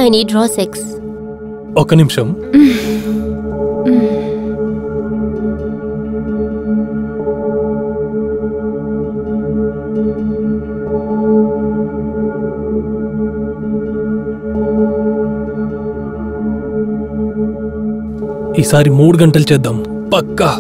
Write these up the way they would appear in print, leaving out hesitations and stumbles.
I need raw sex. ఒక నిమిషం. ఈసారి 3 గంటలు చేద్దాం పక్కా.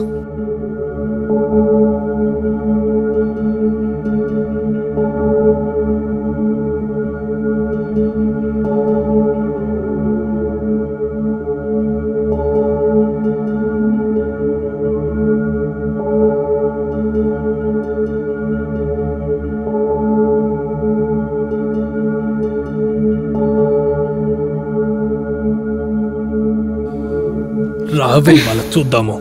రావే ఇవాళ చూద్దాము.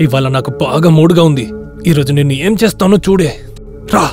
ఇవాళ నాకు బాగా మూడుగా ఉంది. ఈరోజు నేను ఏం చేస్తానో చూడే. రా.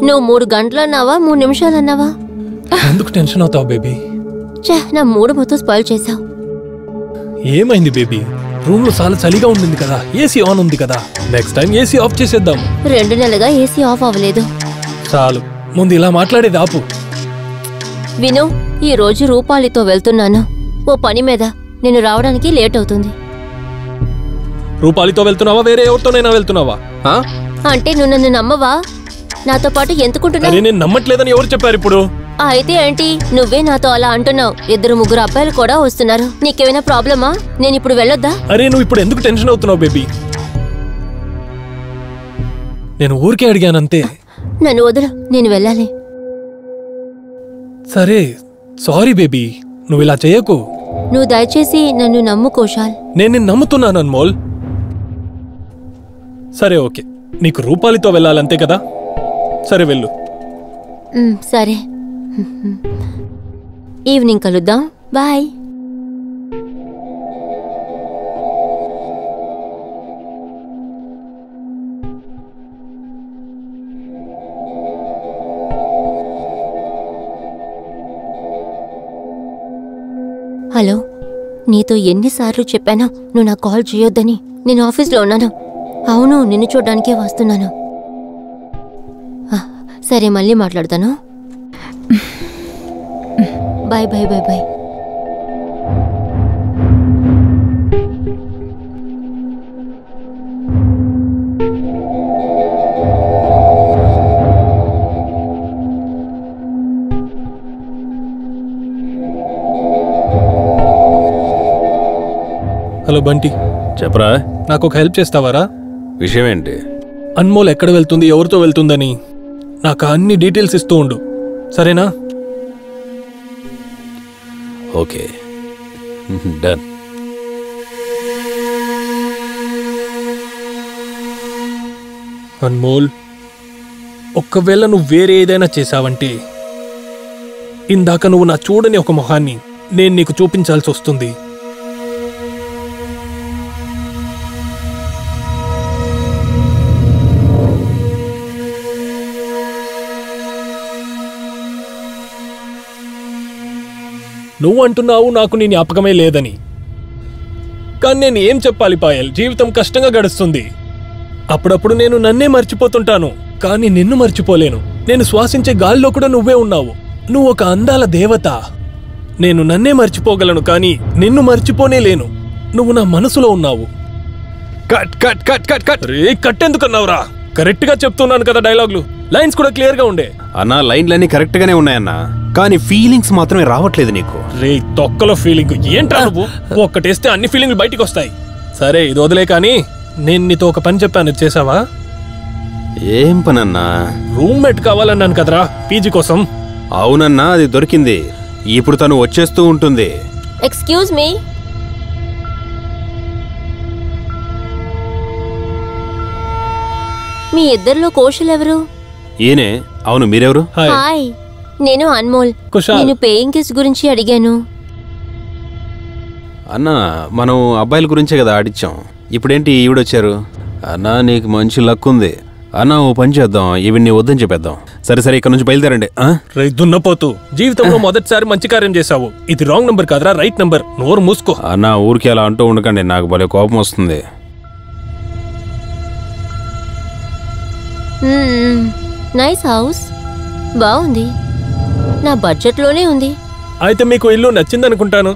నువ్వు 3 గంటలు అన్నావా 3 నిమిషాలు అన్నావా? ఎందుకు టెన్షన్ అవుతావు బేబీ? నా మూడు మొత్తం స్పాయిల్ చేసావు. ఏమైంది బేబీ? రూమ్ లో చాలా చలిగా ఉంటుంది కదా, ఏసీ ఆన్ ఉంది కదా. నెక్స్ట్ టైం ఏసీ ఆఫ్ చేసేద్దాం. 2 నెలలుగా ఏసీ ఆఫ్ అవ్వలేదు. చాలు, ముందు ఇలా మాట్లాడేది ఆపు. విను, ఈ రోజు రూపాలితో వెళ్తున్నాను ఓ పని మీద. నేను రావడానికి లేట్ అవుతుంది. రూపాలితో వెళ్తున్నావా, వేరే ఎవరితోనైనా వెళ్తున్నావా? అంటే నువ్వు నన్ను నమ్మవా? నాతో పాటు ఎందుకుంటున్నావు? నేను నమ్మట్లేదని ఎవరు చెప్పారు ఇప్పుడు? అయితే ఏంటి, నువ్వే నాతో అలా అంటున్నావు. 2-3 అబ్బాయిలు కూడా వస్తున్నారు. నీకేమైనా ప్రాబ్లమా? నేను ఇప్పుడు వెళ్ళొద్దా? అరే నువ్వు ఇప్పుడు ఎందుకు టెన్షన్ అవుతున్నావు బేబీ? నేను ఊరికే అడిగానంతే. నన్ను వదలు, నేను వెళ్ళాలి. సరే సారీ బేబీ, నువ్వు ఇలా చేయకు. నువ్వు దయచేసి నన్ను నమ్ము కోశాల్. నేను నిన్ను నమ్ముతున్నాను అన్మోల్. సరే ఓకే, నీకు రూపాలితో వెళ్ళాలంతే కదా. సరే వెళ్ళు. సరే, ఈవినింగ్ కలుద్దాం. బాయ్. హలో, నీతో ఎన్నిసార్లు చెప్పాను నువ్వు నాకు కాల్ చేయొద్దని? నేను ఆఫీస్లో ఉన్నాను. అవును, నిన్ను చూడడానికే వస్తున్నాను. సరే, మళ్ళీ మాట్లాడతాను. Bye bye bye bye. Hello Bunty. చెప్పరా. నాకు ఒక హెల్ప్ చేస్తావారా? విషయం ఏంటి? అన్మోల్ ఎక్కడ వెళ్తుంది, ఎవరితో వెళ్తుందని నాకు అన్ని డీటెయిల్స్ ఇస్తూ ఉండు, సరేనా? Okay, done. అన్మోల్, ఒక్కవేళ నువ్వు వేరే ఏదైనా చేశావంటే ఇందాక నువ్వు నా చూడని ఒక మొహాన్ని నేను నీకు చూపించాల్సి వస్తుంది. నువ్వు అంటున్నావు నాకు నీ జ్ఞాపకమే లేదని, కానీ నేను ఏం చెప్పాలి పాయల్? జీవితం కష్టంగా గడుస్తుంది. అప్పుడప్పుడు నేను నన్నే మర్చిపోతుంటాను, కానీ నిన్ను మర్చిపోలేను. నేను శ్వాసించే గాల్లో కూడా నువ్వే ఉన్నావు. నువ్వు ఒక అందాల దేవత. నేను నన్నే మర్చిపోగలను, కానీ నిన్ను మర్చిపోనే లేను. నువ్వు నా మనసులో ఉన్నావు. Cut cut cut cut cut. రే కట్ ఎందుకన్నావురా? కరెక్ట్ గా చెప్తున్నాను కదా డైలాగులు. లైన్స్ కూడా క్లియర్ గా ఉండే. అన్నా, లైన్లన్నీ కరెక్ట్ గానే ఉన్నాయన్నా, కానీ ఫీలింగ్స్ మాత్రమే రావట్లేదు నీకు. రే తొక్కలో ఫీలింగ్ ఏంట్రా నువ్వు? ఒక్కటేస్తే అన్ని ఫీలింగ్లు బయటికి వస్తాయి. సరే ఇది వదిలే, కానీ నేను నీతో ఒక పని చెప్పాను, చేసావా? ఏం పనన్నా? రూమ్మేట్ కావాలన్నాను కదరా పీజీ కోసం. అవునన్నా, అది దొరికింది. ఇప్పుడు తను వచ్చేస్తూ ఉంటుంది. Excuse me. మీ ఇద్దరిలో కోశల్ ఎవరు? ఈయనే. అవును, మీరెవరు? హాయ్. నేను అన్మోల్. కుషాల్. నేను పేయింగ్ గెస్ట్ గురించి అడిగాను. అన్న మనం అబ్బాయిల గురించే కదా ఆడిచ్చాం. ఇప్పుడేంటి ఈవిడొచ్చారు? అన్న నీకు మంచి లక్ ఉంది అన్న. ఓ పని చేద్దాం, ఈవిడ్ని వద్దని చెప్పేద్దాం. సరే సరే, ఇక్కడ నుంచి బయలుదేరండి. దున్నపోతూ జీవితంలో మొదటిసారి మంచి కార్యం చేశావు. ఇది రాంగ్ నంబర్ కాదురా, రైట్ నంబర్. నోరు మూసుకో. అన్న ఊరికి అలా అంటూ ఉండకండి, నాకు భలే కోపం వస్తుంది. నైస్ హౌస్, బాగుంది, నా బడ్జెట్లోనే ఉంది. అయితే మీకు ఇల్లు నచ్చిందనుకుంటాను.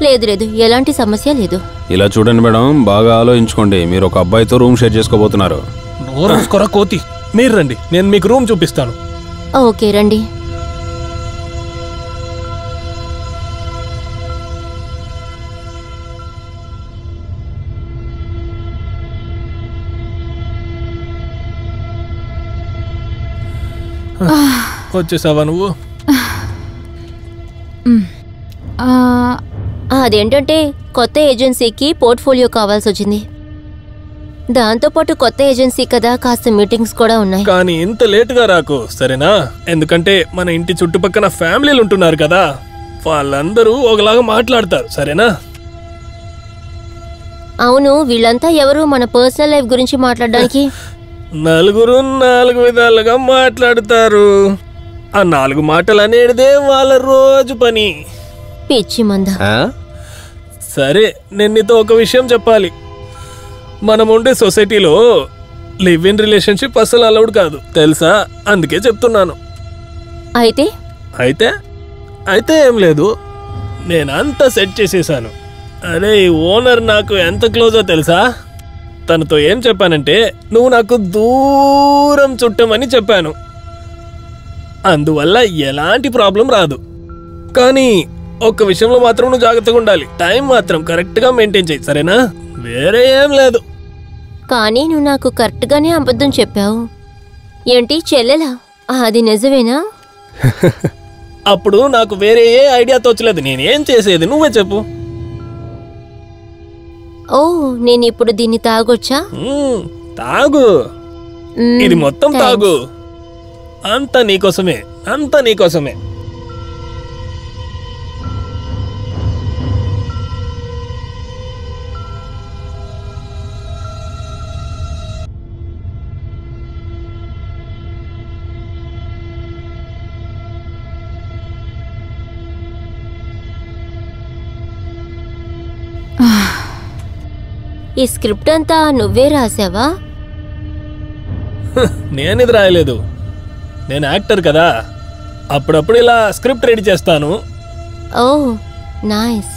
లేదు లేదు, ఎలాంటి సమస్య లేదు. ఇలా చూడండి మేడం, బాగా ఆలోచించుకోండి. మీరు ఒక అబ్బాయితో రూమ్ షేర్ చేసుకోబోతున్నారు. నోరు మూసుకోరా కోతి. మీరు రండి, నేను మీకు రూమ్ చూపిస్తాను. ఓకే రండి. వచ్చేసావా నువ్వు? అదేంటంటే కొత్త ఏజెన్సీకి పోర్ట్ఫోలియో కావాల్సి వచ్చింది. దాంతోపాటు కొత్త ఏజెన్సీ కదా, కాస్త మీటింగ్స్ కూడా ఉన్నాయి. కానీ ఇంత లేటుగా రాకు సరేనా? ఎందుకంటే మన ఇంటి చుట్టుపక్కల ఫ్యామిలీలు ఉంటున్నారు కదా, వాళ్ళందరూ ఒకలాగా మాట్లాడతారు సరేనా? అవును, వీళ్ళంతా ఎవరు మన పర్సనల్ లైఫ్ గురించి మాట్లాడడానికి? నలుగురు నాలుగు విధాలుగా మాట్లాడుతారు. ఆ 4 మాటలు అనేదే వాళ్ళ రోజు పని. పిచ్చి మంద. సరే, నేను నీతో ఒక విషయం చెప్పాలి. మనం ఉండే సొసైటీలో లివ్ ఇన్ రిలేషన్షిప్ అసలు అలౌడ్ కాదు తెలుసా? అందుకే చెప్తున్నాను. అయితే అయితే అయితే ఏం లేదు, నేనంతా సెట్ చేసేసాను. అరే ఓనర్ నాకు ఎంత క్లోజో తెలుసా? తనతో ఏం చెప్పానంటే, నువ్వు నాకు దూరం చుట్టమని చెప్పాను. అందువల్ల ఎలాంటి ప్రాబ్లం రాదు. కానీ ఒక్క విషయంలో మాత్రం నువ్వు జాగ్రత్తగా ఉండాలి. టైం మాత్రం కరెక్ట్గా మెయింటైన్ చేయి సరేనా? వేరే ఏం లేదు. కానీ నువ్వు నాకు కరెక్ట్గానే అబద్ధం చెప్పావు. ఏంటి చెల్లెలా? అది నిజమేనా? అప్పుడు నాకు వేరే ఏ ఐడియా తోచలేదు. నేనేం చేసేది నువ్వే చెప్పు. ఓ, నేను ఇప్పుడు దీన్ని తాగొచ్చా? తాగు, ఇది మొత్తం తాగు. అంతా నీకోసమే, అంతా నీకోసమే. ఈ స్క్రిప్ట్ అంతా నువ్వే రాసావా? నేనిది రాయలేదు, నేను యాక్టర్ కదా, అప్పుడప్పుడు ఇలా స్క్రిప్ట్ రెడీ చేస్తాను. ఓ నైస్.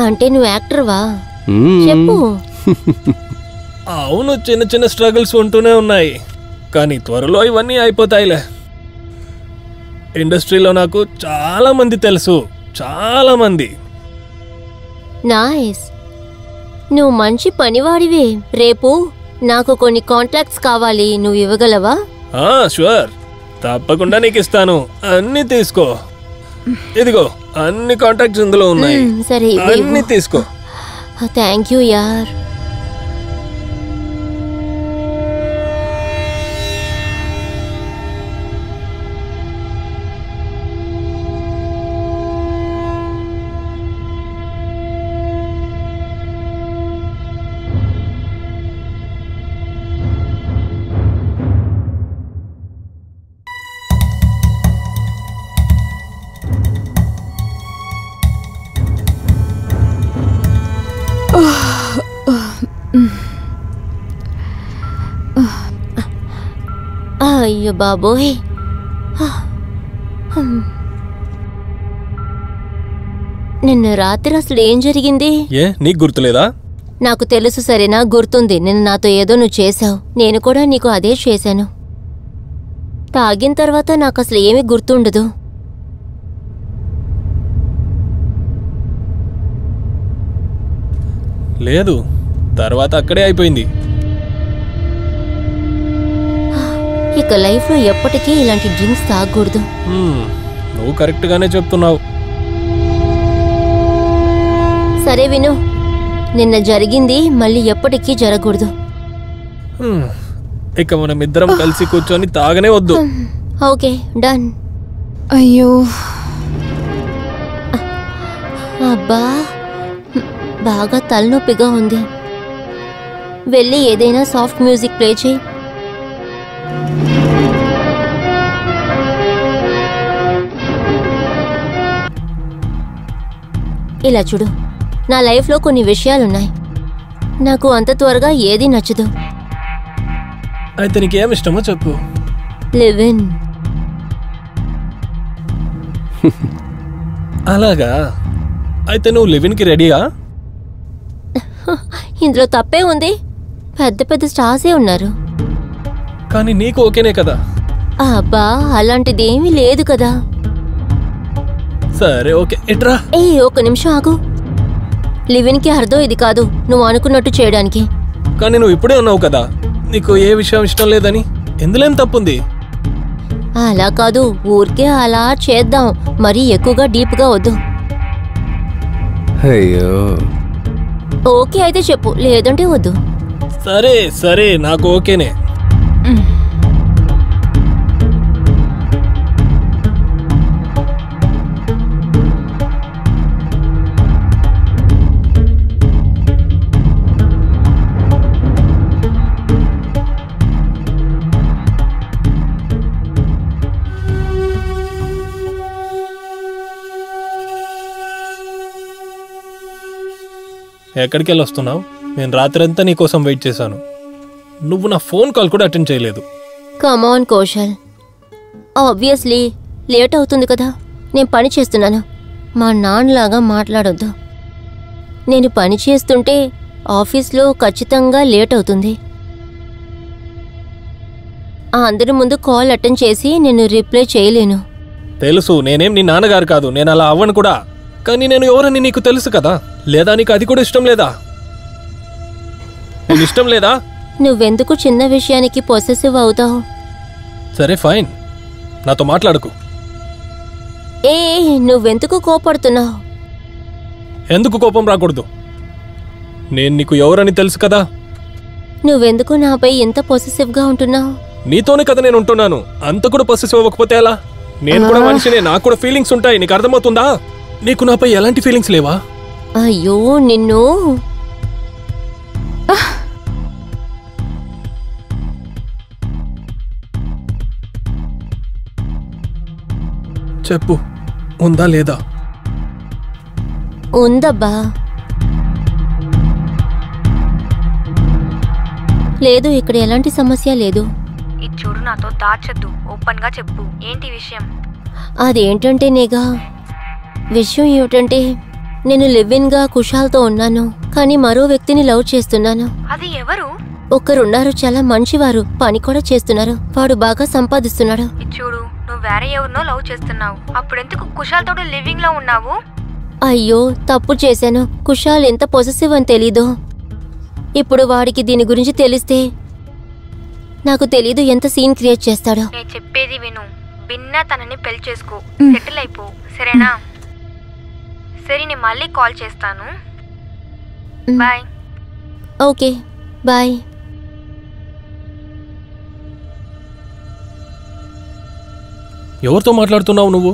అంటే నువ్వు యాక్టర్వా? చెప్పు. అవును, చిన్న చిన్న స్ట్రగుల్స్ ఉంటూనే ఉన్నాయి, కానీ త్వరలో ఇవన్నీ అయిపోతాయిలే. ఇండస్ట్రీలో నాకు చాలా మంది తెలుసు, చాలా మంది. నైస్, నువ్వు మంచి పనివాడివే. రేపు నాకు కొన్ని కాంటాక్ట్స్ కావాలి, నువ్వు ఇవ్వగలవా? షూర్, తప్పకుండా నీకు ఇస్తాను. అన్ని తీసుకో, ఇదిగో అన్ని కాంటాక్ట్స్ ఇందులో ఉన్నాయి. సరే, అన్ని తీసుకో. థ్యాంక్ యూ యార్. అయ్యో బాబోయ్, నిన్న రాత్రి అసలు ఏం జరిగింది? ఏ నీకు గుర్తులేదా? నాకు తెలుసు సరేనా, గుర్తుంది. నిన్న నాతో ఏదో నువ్వు చేశావు, నేను కూడా నీకు అదే చేశాను. తాగిన తర్వాత నాకు అసలు ఏమీ గుర్తుండదు. లేదు, తర్వాత అక్కడే అయిపోయింది. ఇక లైఫ్లో ఎప్పటికీ ఇలాంటి డ్రింక్స్ తాగకూడదు. నువ్వు కరెక్ట్గానే చెప్తున్నావు. సరే విను, నిన్న జరిగింది మళ్ళీ ఎప్పటికీ జరగకూడదు. ఇక మనం ఇద్దరం కలిసి కూర్చొని తాగనే వద్దు. Okay done. అయ్యో అబ్బా బాగా తలనొప్పిగా ఉంది. వెళ్ళి ఏదైనా సాఫ్ట్ మ్యూజిక్ ప్లే చేయి. ఇలా చూడు, నా లైఫ్లో కొన్ని విషయాలున్నాయి. నాకు అంత త్వరగా ఏది నచ్చదు. అయితే నీకేం ఇష్టమో చెప్పు. Live in. అలాగా? అయితే నువ్వు లివిన్కి రెడీయా? ఇందులో తప్పే ఉంది? పెద్ద పెద్ద స్టార్సే ఉన్నారు. కానీ నీకు ఓకేనే కదా? అబ్బా అలాంటిది ఏమీ లేదు కదా. సరే ఓకే, ఎట్రా. ఒక్క నిమిషం ఆగు. లివిన్కి అర్థం ఇది కాదు నువ్వు అనుకున్నట్టు చేయడానికి. కానీ నువ్వు ఇప్పుడే ఉన్నావు కదా నీకు ఏ విషయం ఇష్టం లేదని. ఎందులేం తప్పుంది? అలా కాదు, ఊరికే అలా చేద్దాం, మరీ ఎక్కువగా డీప్గా వద్దు. అయ్యో ఓకే అయితే చెప్పు, లేదంటే వద్దు. సరే సరే నాకు ఓకేనే. ఎక్కడికి వెళ్ళి వస్తున్నావు? నేను రాత్రంతా నీకోసం వెయిట్ చేశాను. నువ్వు నా ఫోన్ కాల్ కూడా అటెండ్ చేయలేదు. కమాన్ కౌశల్, ఆబ్వియస్లీ లేట్ అవుతుంది కదా. నేను పని చేస్తున్నాను, మా నాన్నలాగా మాట్లాడొద్దు. నేను పని చేస్తుంటే ఆఫీస్లో ఖచ్చితంగా లేట్ అవుతుంది. అందరి ముందు కాల్ అటెండ్ చేసి నేను రిప్లై చేయలేను. తెలుసు, నేనేం నీ నాన్నగారు కాదు, నేను అలా అవ్వను కూడా. కానీ నేను ఎవరని నీకు తెలుసు కదా. లేదా నీకు అది కూడా ఇష్టం లేదా? నేను ఇష్టం లేదా? నువ్వెందుకు చిన్న విషయానికి పొసెసివ్ అవుతావు? సరే ఫైన్, నాతో మాట్లాడుకు. నువ్వెందుకు కోపడుతున్నావు? ఎందుకు కోపం రాకూడదు? నేను నీకు ఎవరని తెలుసు కదా. నువ్వెందుకు నాపై ఇంత పొసెసివ్గా ఉంటున్నావు? నీతోనే కదా నేను ఉంటున్నాను. అంత కూడా పొసెసివ్ అవ్వకపోతే ఎలా? నేను కూడా మనిషినే, నాకు కూడా ఫీలింగ్స్ ఉంటాయి. నీకు అర్థమవుతుందా? నీకు నాపై ఎలాంటి ఫీలింగ్స్ లేవా? అయ్యో నిన్ను. చెప్పు, ఉందా లేదా? ఉందబ్బా. లేదు, ఇక్కడ ఎలాంటి సమస్య లేదు. ఇది చూడు, నాతో దాచద్దు, ఓపెన్ గా చెప్పు, ఏంటి విషయం? అదేంటంటే నేగా, విషయం ఏమిటంటే నేను లివ్-ఇన్గా కుషాల్తో ఉన్నాను, కానీ మరో వ్యక్తిని లవ్ చేస్తున్నాను. అది ఎవరు? ఒకరున్నారు, చాలా మంచివారు, పని కూడా చేస్తున్నారు. వాడు బాగా సంపాదిస్తున్నాడు. ఇది చూడు, నువ్వు వేరే ఎవరినో లవ్ చేస్తున్నావు. అప్పుడెందుకు కుషాల్ తోడు లివింగ్ లో ఉన్నావు? అయ్యో తప్పు చేశాను. కుషాల్ ఎంత పొసెసివ్ అని తెలీదు. ఇప్పుడు వాడికి దీని గురించి తెలిస్తే నాకు తెలీదు ఎంత సీన్ క్రియేట్ చేస్తాడో. నేను చెప్పేది విను, బిన్నా తనని పెళ్లి చేసుకో, సెటిల్ అయిపో, సరేనా? సరే, నేను మళ్ళీ కాల్ చేస్తాను. బాయ్. Okay bye. ఎవరితో మాట్లాడుతున్నావు నువ్వు?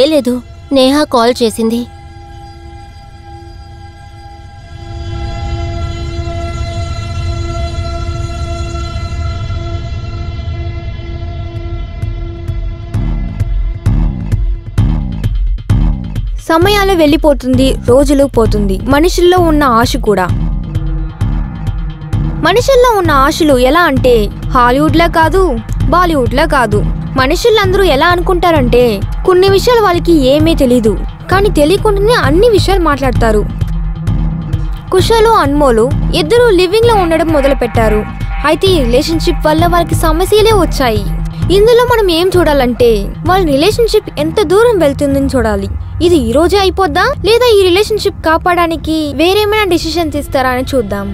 ఏ లేదు, నేహా కాల్ చేసింది. సమయాలు వెళ్ళిపోతుంది, రోజులు పోతుంది, మనుషుల్లో ఉన్న ఆశ కూడా. మనుషుల్లో ఉన్న ఆశలు ఎలా అంటే హాలీవుడ్లా కాదు, బాలీవుడ్లా కాదు. మనుషులందరూ ఎలా అనుకుంటారంటే కొన్ని విషయాలు వాళ్ళకి ఏమీ తెలీదు, కానీ తెలియకుండానే అన్ని విషయాలు మాట్లాడతారు. కుషాలు అన్మోలు ఇద్దరు లివింగ్ లో ఉండడం మొదలు పెట్టారు. అయితే ఈ రిలేషన్షిప్ వల్ల వాళ్ళకి సమస్యలే వచ్చాయి. ఇందులో మనం ఏం చూడాలంటే వాళ్ళ రిలేషన్షిప్ ఎంత దూరం వెళ్తుందని చూడాలి. ఇది ఈ రోజే అయిపోద్దా, లేదా ఈ రిలేషన్షిప్ కాపాడడానికి వేరేమైనా డిసిషన్స్ ఇస్తారా అని చూద్దాం.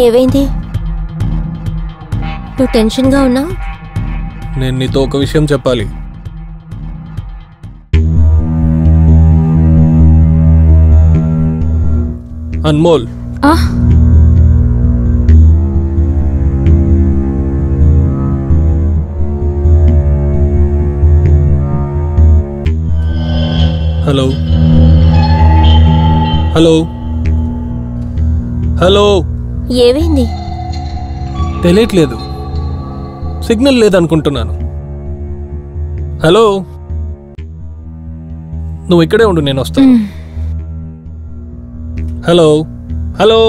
ఏవైంది? నువ్వు టెన్షన్గా ఉన్నావు? నేను నీతో ఒక విషయం చెప్పాలి. Anmol, hello hello hello. ఏవైంది? తెలియట్లేదు, సిగ్నల్ లేదనుకుంటున్నాను. హలో, నువ్వు ఇక్కడే ఉండు, నేను వస్తాను. Hello hello.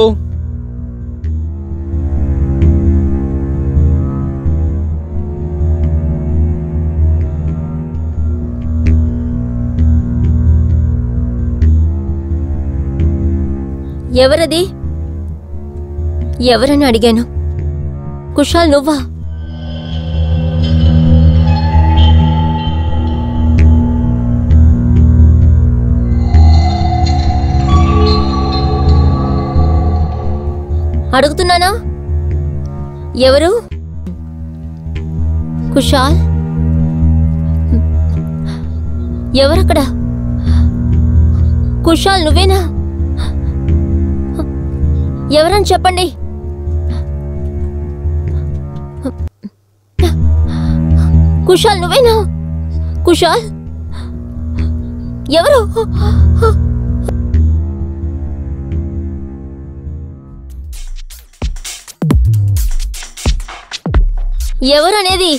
ఎవరది? ఎవరని అడిగాను. కుషాల్ నువ్వా? అడుగుతున్నానా? ఎవరు? కుషాల్? ఎవరక్కడ? కుషాల్ నువ్వేనా? ఎవరని చెప్పండి. కుషాల్ నువ్వేనా? కుషాల్ ఎవరు? ఎవరనేది?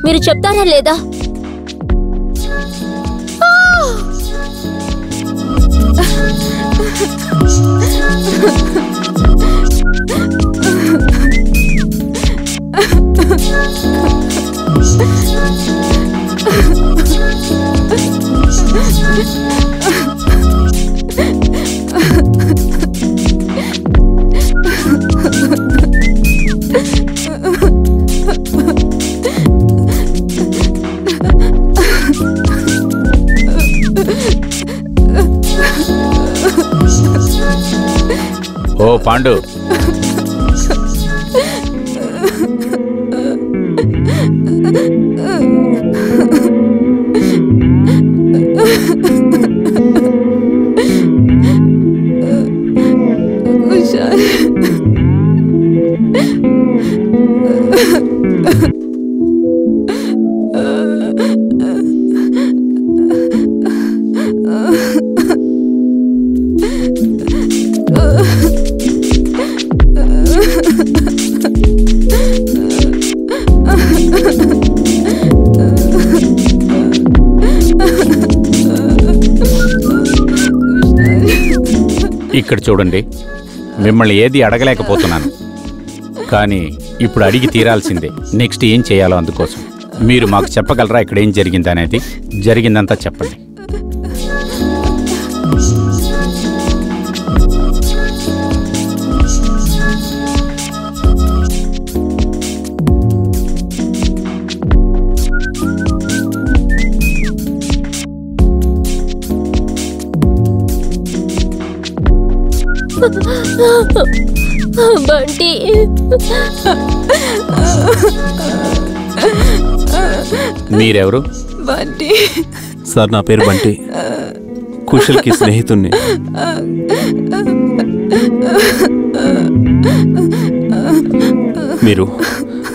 మీరు చెప్తారా లేదా? ఓ పాండు, ఇక్కడ చూడండి, మిమ్మల్ని ఏది అడగలేకపోతున్నాను, కానీ ఇప్పుడు అడిగి తీరాల్సిందే. నెక్స్ట్ ఏం చేయాలో అందుకోసం మీరు మాకు చెప్పగలరా? ఇక్కడ ఏం జరిగింది అనేది, జరిగిందంతా చెప్పండి. బంటి, మీరెవరు? బంటి సార్, నా పేరు బంటి, కుశల్కి స్నేహితుణ్ణి. మీరు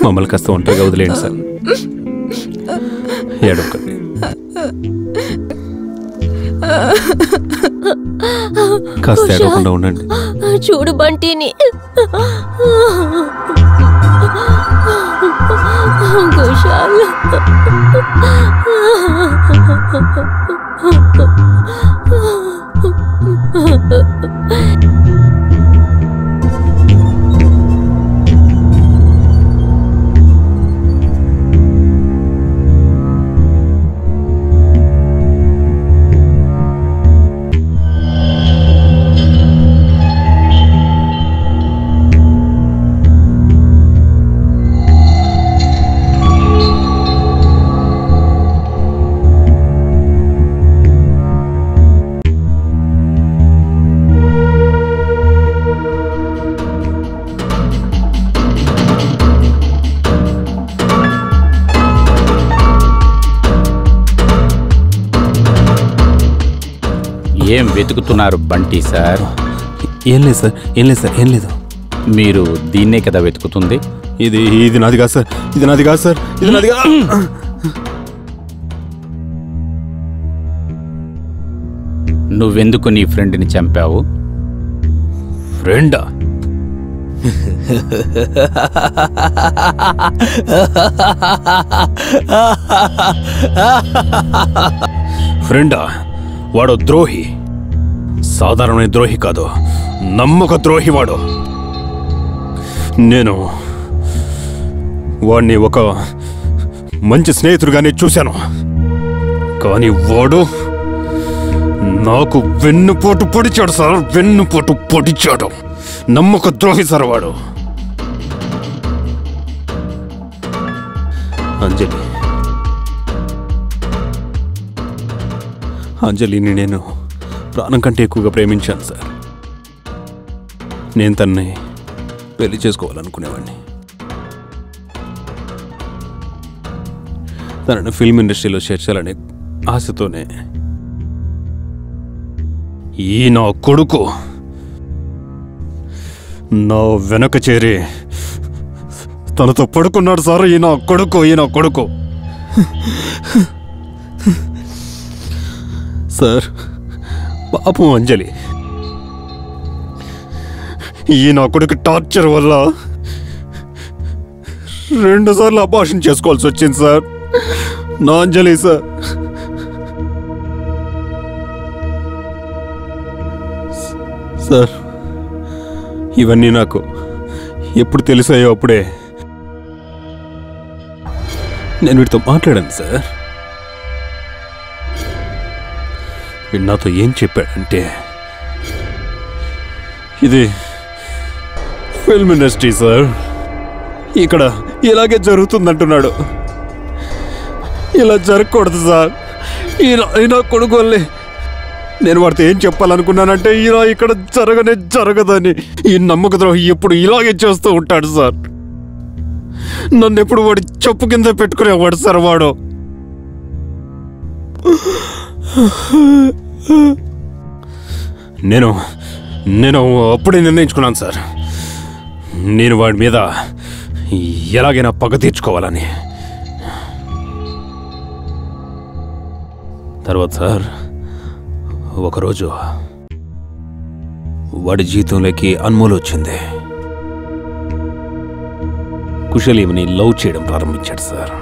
మమ్మల్ని కాస్త ఒంటరిగా వదిలేయండి సార్. ఏడొక్కటి కాస్త ఏడవకుండా ఉండండి. చూడు బంటిని. కుషాల్, ఏం వెతుకుతున్నారు బంటి సార్? ఏం లేదు సార్, ఏం లేదు సార్, ఏం లేదు. మీరు దీన్నే కదా వెతుకుతుంది? ఇది నాది కాదు సార్, ఇది నాది కాదు సార్, ఇది నాది కాదు. నువ్వెందుకు నీ ఫ్రెండ్ని చంపావు? ఫ్రెండా? ఫ్రెండా? వాడు ద్రోహి, సాధారణ ద్రోహి కాదు, నమ్మక ద్రోహి వాడు. నేను వాడిని ఒక మంచి స్నేహితుడిగానే చూశాను, కానీ వాడు నాకు వెన్నుపోటు పొడిచాడు సార్, వెన్నుపోటు పొడిచాడు. నమ్మక ద్రోహి సార్ వాడు. అంజలిని నేను ప్రాణం కంటే ఎక్కువగా ప్రేమించాను సార్. నేను తన్ని పెళ్లి చేసుకోవాలనుకునేవాడిని. తనని ఫిల్మ్ ఇండస్ట్రీలో చేర్చాలనే ఆశతోనే ఈ నా కొడుకు నా వెనక చేరి తనతో పడుకున్నాడు సార్. ఈ నా కొడుకు సార్. పాపం అంజలి, ఈ నా కొడుకు టార్చర్ వల్ల 2 సార్లు అబార్షన్ చేసుకోవాల్సి వచ్చింది సార్. నా అంజలి సార్. సార్, ఇవన్నీ నాకు ఎప్పుడు తెలిసాయో అప్పుడే నేను వీటితో మాట్లాడాను సార్. వీడు నాతో ఏం చెప్పాడంటే, ఇది ఫిల్మ్ ఇండస్ట్రీ సార్, ఇక్కడ ఇలాగే జరుగుతుందంటున్నాడు. ఇలా జరగకూడదు సార్. ఈయన కొడుకు వల్లే నేను వాడితో ఏం చెప్పాలనుకున్నానంటే, ఇలా ఇక్కడ జరగదని. ఈ నమ్మక ద్రోహి ఎప్పుడు ఇలాగే చేస్తూ ఉంటాడు సార్. నన్ను ఎప్పుడు వాడి చెప్పు కింద పెట్టుకునేవాడు సార్ వాడు. నేను అప్పుడే నిర్ణయించుకున్నాను సార్, నేను వాడి మీద ఎలాగైనా పగ తీర్చుకోవాలని. తర్వాత సార్, ఒకరోజు వాడి జీవితంలోకి అన్మోల్ వచ్చింది. కుశలీని లవ్ చేయడం ప్రారంభించాడు సార్.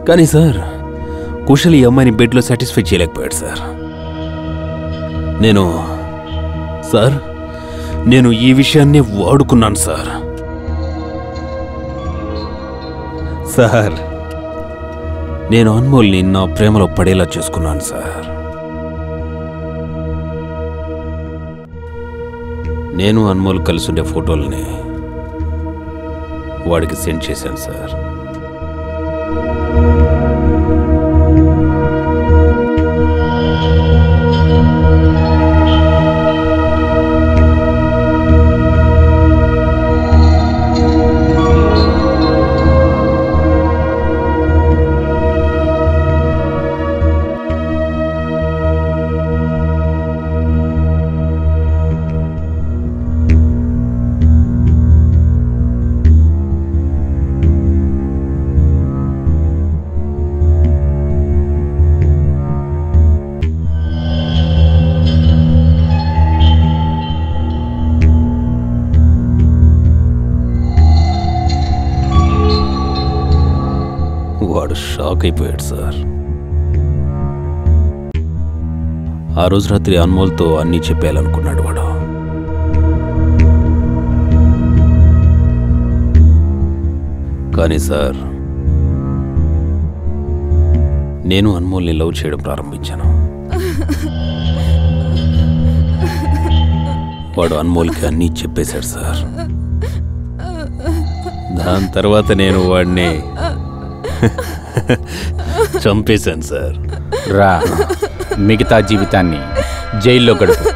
కానీ సార్, కుశల్ ఈ అమ్మాయిని బెడ్లో సాటిస్ఫై చేయలేకపోయాడు సార్. నేను ఈ విషయాన్ని వాడుకున్నాను సార్. నేను అన్మోల్ని నా ప్రేమలో పడేలా చేసుకున్నాను సార్. నేను అన్మోల్ కలిసి ఉండే ఫోటోల్ని వాడికి సెండ్ చేశాను సార్. వాడు షాక్ అయిపోయాడు సార్. ఆ రోజు రాత్రి అన్మోల్తో అన్నీ చెప్పేయాలనుకున్నాడు వాడు. కానీ సార్, నేను అన్మోల్ని లవ్ చేయడం ప్రారంభించాను. వాడు అన్మోల్కి అన్నీ చెప్పేశాడు సార్. దాని తర్వాత నేను వాడిని చంపేశాను సార్. రా, మిగతా జీవితాన్ని జైల్లో గడుపు.